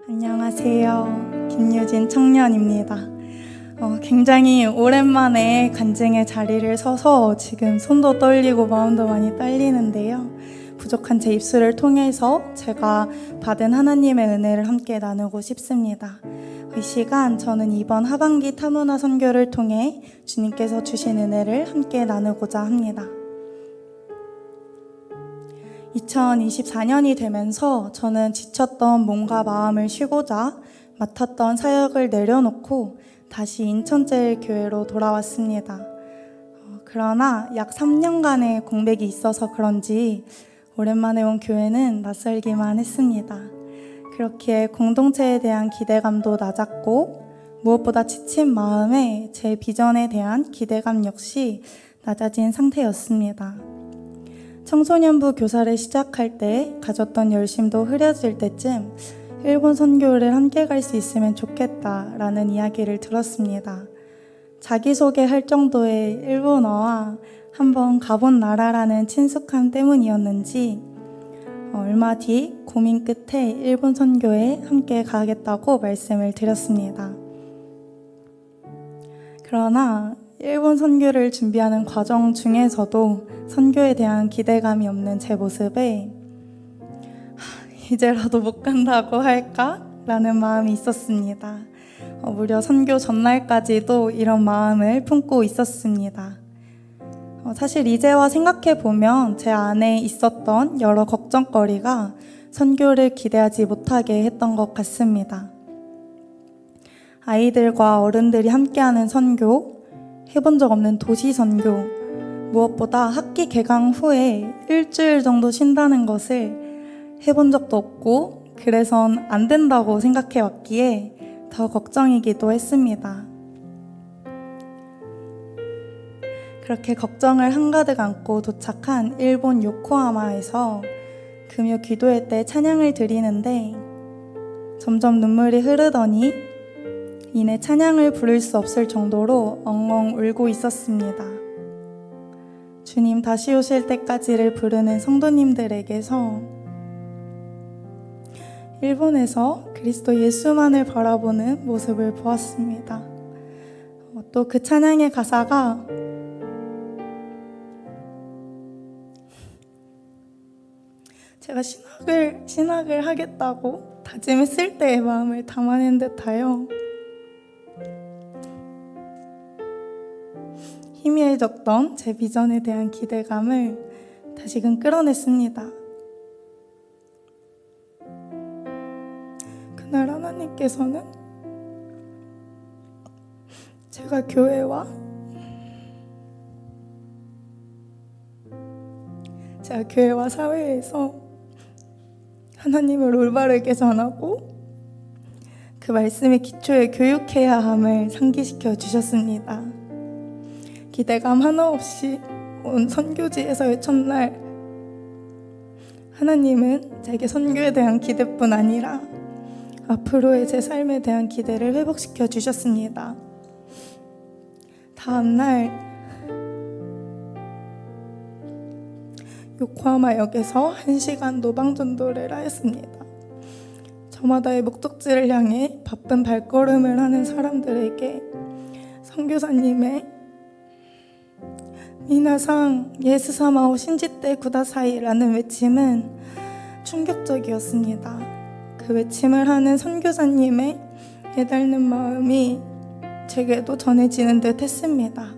안녕하세요. 김유진 청년입니다. 굉장히 오랜만에 간증의 자리를 서서 지금 손도 떨리고 마음도 많이 떨리는데요. 부족한 제 입술을 통해서 제가 받은 하나님의 은혜를 함께 나누고 싶습니다. 이 시간 저는 이번 하반기 타문화 선교를 통해 주님께서 주신 은혜를 함께 나누고자 합니다. 2024년이 되면서 저는 지쳤던 몸과 마음을 쉬고자 맡았던 사역을 내려놓고 다시 인천제일교회로 돌아왔습니다. 그러나 약 3년간의 공백이 있어서 그런지 오랜만에 온 교회는 낯설기만 했습니다. 그렇기에 공동체에 대한 기대감도 낮았고 무엇보다 지친 마음에 제 비전에 대한 기대감 역시 낮아진 상태였습니다. 청소년부 교사를 시작할 때 가졌던 열심도 흐려질 때쯤 일본 선교를 함께 갈 수 있으면 좋겠다라는 이야기를 들었습니다. 자기소개할 정도의 일본어와 한번 가본 나라라는 친숙함 때문이었는지 얼마 뒤 고민 끝에 일본 선교에 함께 가겠다고 말씀을 드렸습니다. 그러나 일본 선교를 준비하는 과정 중에서도 선교에 대한 기대감이 없는 제 모습에 이제라도 못 간다고 할까? 라는 마음이 있었습니다. 무려 선교 전날까지도 이런 마음을 품고 있었습니다. 사실 이제와 생각해보면 제 안에 있었던 여러 걱정거리가 선교를 기대하지 못하게 했던 것 같습니다. 아이들과 어른들이 함께하는 선교, 해본 적 없는 도시 선교, 무엇보다 학기 개강 후에 일주일 정도 쉰다는 것을 해본 적도 없고 그래선 안 된다고 생각해 왔기에 더 걱정이기도 했습니다. 그렇게 걱정을 한가득 안고 도착한 일본 요코하마에서 금요 기도회 때 찬양을 드리는데 점점 눈물이 흐르더니 이내 찬양을 부를 수 없을 정도로 엉엉 울고 있었습니다. 주님 다시 오실 때까지를 부르는 성도님들에게서 일본에서 그리스도 예수만을 바라보는 모습을 보았습니다. 또 그 찬양의 가사가 제가 신학을 하겠다고 다짐했을 때의 마음을 담아낸 듯하여 희미해졌던 제 비전에 대한 기대감을 다시금 끌어냈습니다. 그날 하나님께서는 제가 교회와 사회에서 하나님을 올바르게 전하고 그 말씀의 기초에 교육해야 함을 상기시켜 주셨습니다. 기대감 하나 없이 온 선교지에서의 첫날, 하나님은 제게 선교에 대한 기대뿐 아니라 앞으로의 제 삶에 대한 기대를 회복시켜 주셨습니다. 다음날 요코하마역에서 1시간 노방전도를 하였습니다. 저마다의 목적지를 향해 바쁜 발걸음을 하는 사람들에게 선교사님의 미나상 예수사마오 신지테 구다사이라는 외침은 충격적이었습니다. 그 외침을 하는 선교사님의 애달는 마음이 제게도 전해지는 듯 했습니다.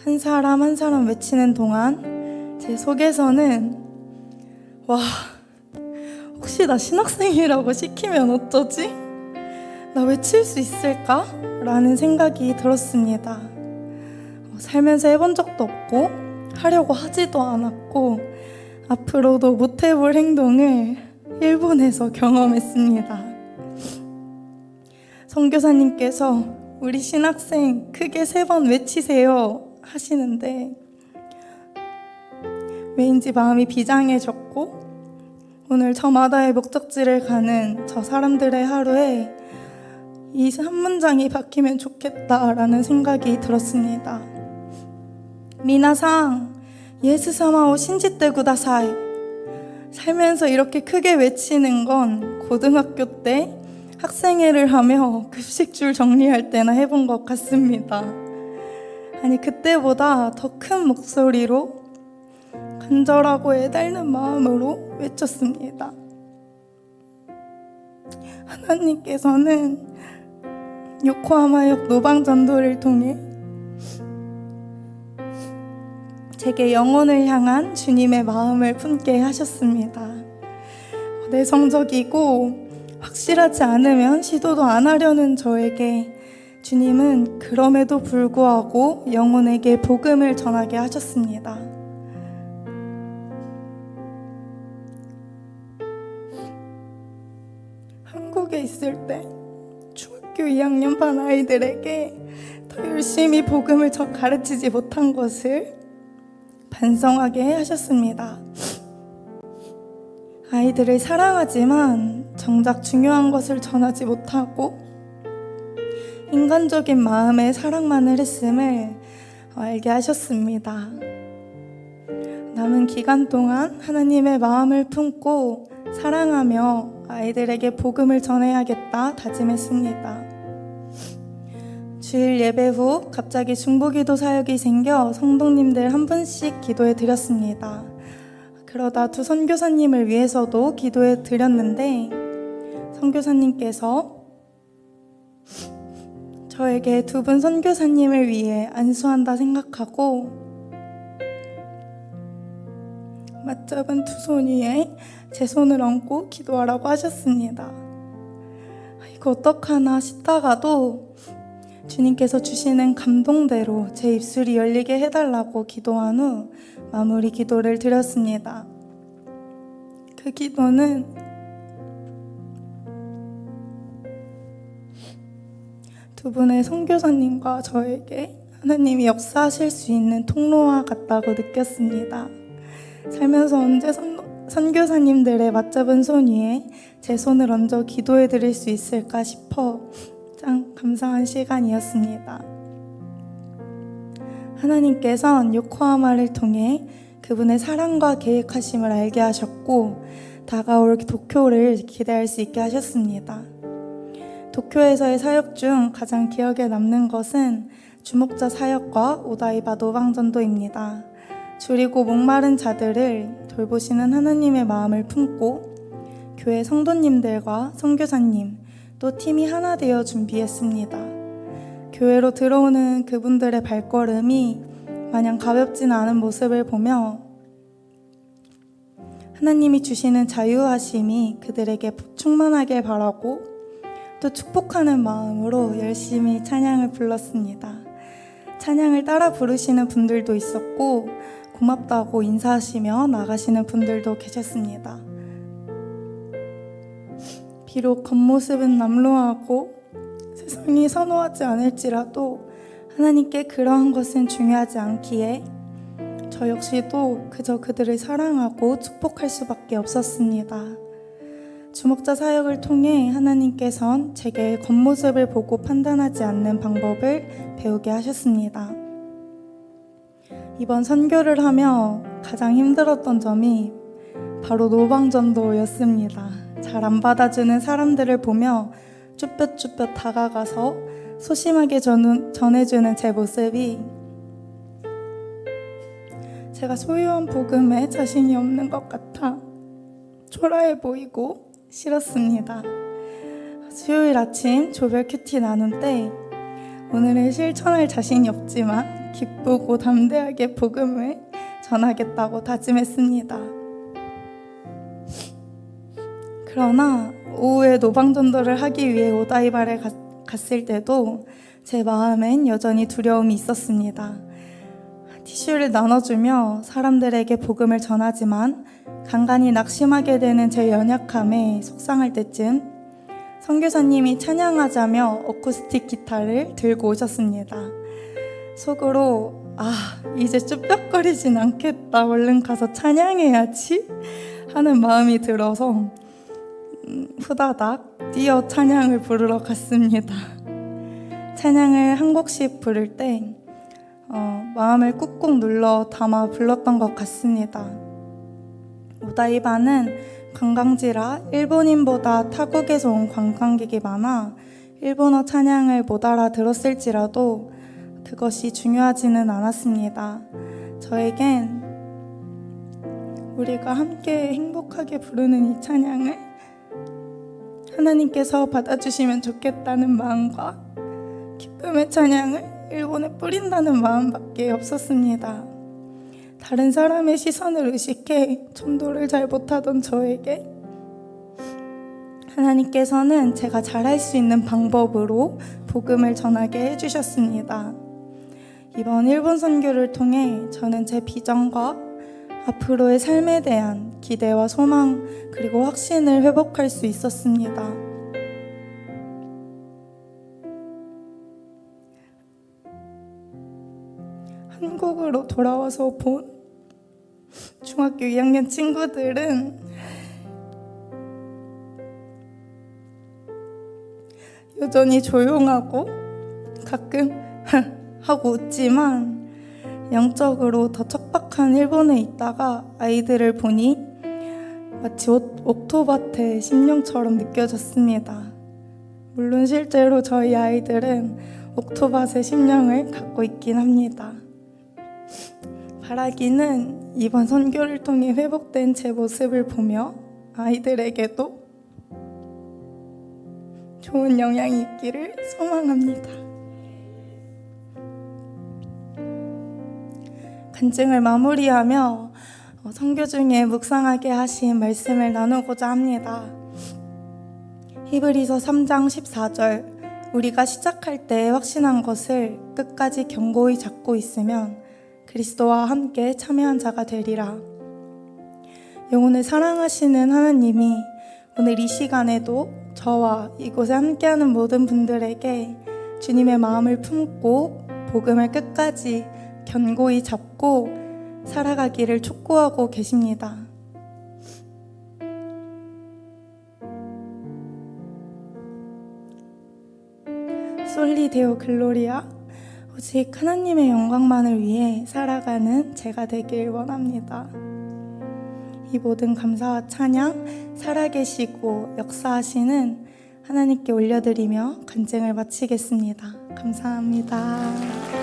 한 사람 한 사람 외치는 동안 제 속에서는 혹시 나 신학생이라고 시키면 어쩌지? 나 외칠 수 있을까? 라는 생각이 들었습니다. 살면서 해본 적도 없고 하려고 하지도 않았고 앞으로도 못 해볼 행동을 일본에서 경험했습니다. 선교사님께서 우리 신학생 크게 3번 외치세요 하시는데 왜인지 마음이 비장해졌고 오늘 저마다의 목적지를 가는 저 사람들의 하루에 이 한 문장이 바뀌면 좋겠다라는 생각이 들었습니다. 미나상 예수사마오 신지테 구다사이. 살면서 이렇게 크게 외치는 건 고등학교 때 학생회를 하며 급식줄 정리할 때나 해본 것 같습니다. 아니, 그때보다 더 큰 목소리로 간절하고 애달는 마음으로 외쳤습니다. 하나님께서는 요코하마역 노방전도를 통해 제게 영혼을 향한 주님의 마음을 품게 하셨습니다. 내성적이고 확실하지 않으면 시도도 안 하려는 저에게 주님은 그럼에도 불구하고 영혼에게 복음을 전하게 하셨습니다. 한국에 있을 때 중학교 2학년 반 아이들에게 더 열심히 복음을 가르치지 못한 것을 반성하게 하셨습니다. 아이들을 사랑하지만 정작 중요한 것을 전하지 못하고 인간적인 마음의 사랑만을 했음을 알게 하셨습니다. 남은 기간 동안 하나님의 마음을 품고 사랑하며 아이들에게 복음을 전해야겠다 다짐했습니다. 주일 예배 후 갑자기 중보기도 사역이 생겨 성도님들 한 분씩 기도해 드렸습니다. 그러다 두 선교사님을 위해서도 기도해 드렸는데 선교사님께서 저에게 두 분 선교사님을 위해 안수한다 생각하고 맞잡은 두 손 위에 제 손을 얹고 기도하라고 하셨습니다. 이거 어떡하나 싶다가도 주님께서 주시는 감동대로 제 입술이 열리게 해달라고 기도한 후 마무리 기도를 드렸습니다. 그 기도는 두 분의 선교사님과 저에게 하나님이 역사하실 수 있는 통로와 같다고 느꼈습니다. 살면서 언제 선교사님들의 맞잡은 손 위에 제 손을 얹어 기도해 드릴 수 있을까 싶어 참 감사한 시간이었습니다. 하나님께서는 요코하마를 통해 그분의 사랑과 계획하심을 알게 하셨고 다가올 도쿄를 기대할 수 있게 하셨습니다. 도쿄에서의 사역 중 가장 기억에 남는 것은 주목자 사역과 오다이바 노방전도입니다. 줄이고 목마른 자들을 돌보시는 하나님의 마음을 품고 교회 성도님들과 선교사님 또 팀이 하나 되어 준비했습니다. 교회로 들어오는 그분들의 발걸음이 마냥 가볍지는 않은 모습을 보며 하나님이 주시는 자유하심이 그들에게 충만하길 바라고 또 축복하는 마음으로 열심히 찬양을 불렀습니다. 찬양을 따라 부르시는 분들도 있었고 고맙다고 인사하시며 나가시는 분들도 계셨습니다. 비록 겉모습은 남루하고 세상이 선호하지 않을지라도 하나님께 그러한 것은 중요하지 않기에 저 역시도 그저 그들을 사랑하고 축복할 수밖에 없었습니다. 주목자 사역을 통해 하나님께선 제게 겉모습을 보고 판단하지 않는 방법을 배우게 하셨습니다. 이번 선교를 하며 가장 힘들었던 점이 바로 노방전도였습니다. 잘 안 받아주는 사람들을 보며 쭈뼛쭈뼛 다가가서 소심하게 전해주는 제 모습이 제가 소유한 복음에 자신이 없는 것 같아 초라해 보이고 싫었습니다. 수요일 아침 조별 큐티 나눈 때 오늘은 실천할 자신이 없지만 기쁘고 담대하게 복음을 전하겠다고 다짐했습니다. 그러나 오후에 노방전도를 하기 위해 오다이바를 갔을 때도 제 마음엔 여전히 두려움이 있었습니다. 티슈를 나눠주며 사람들에게 복음을 전하지만 간간히 낙심하게 되는 제 연약함에 속상할 때쯤 선교사님이 찬양하자며 어쿠스틱 기타를 들고 오셨습니다. 속으로 이제 쭈뼛거리진 않겠다, 얼른 가서 찬양해야지 하는 마음이 들어서 후다닥 뛰어 찬양을 부르러 갔습니다. 찬양을 한 곡씩 부를 때 마음을 꾹꾹 눌러 담아 불렀던 것 같습니다. 오다이바는 관광지라 일본인보다 타국에서 온 관광객이 많아 일본어 찬양을 못 알아들었을지라도 그것이 중요하지는 않았습니다. 저에겐 우리가 함께 행복하게 부르는 이 찬양을 하나님께서 받아주시면 좋겠다는 마음과 기쁨의 찬양을 일본에 뿌린다는 마음밖에 없었습니다. 다른 사람의 시선을 의식해 전도를 잘 못하던 저에게 하나님께서는 제가 잘할 수 있는 방법으로 복음을 전하게 해주셨습니다. 이번 일본 선교를 통해 저는 제 비전과 앞으로의 삶에 대한 기대와 소망 그리고 확신을 회복할 수 있었습니다. 한국으로 돌아와서 본 중학교 2학년 친구들은 여전히 조용하고 가끔 하고 웃지만 영적으로 더 척박한 일본에 있다가 아이들을 보니 마치 옥토밭의 심령처럼 느껴졌습니다. 물론 실제로 저희 아이들은 옥토밭의 심령을 갖고 있긴 합니다. 바라기는 이번 선교를 통해 회복된 제 모습을 보며 아이들에게도 좋은 영향이 있기를 소망합니다. 간증을 마무리하며 선교 중에 묵상하게 하신 말씀을 나누고자 합니다. 히브리서 3장 14절 우리가 시작할 때 확신한 것을 끝까지 견고히 잡고 있으면 그리스도와 함께 참여한 자가 되리라. 영혼을 사랑하시는 하나님이 오늘 이 시간에도 저와 이곳에 함께하는 모든 분들에게 주님의 마음을 품고 복음을 끝까지 견고히 잡고 살아가기를 촉구하고 계십니다. 솔리 데오 글로리아 오직 하나님의 영광만을 위해 살아가는 제가 되길 원합니다. 이 모든 감사와 찬양 살아계시고 역사하시는 하나님께 올려드리며 간증을 마치겠습니다. 감사합니다.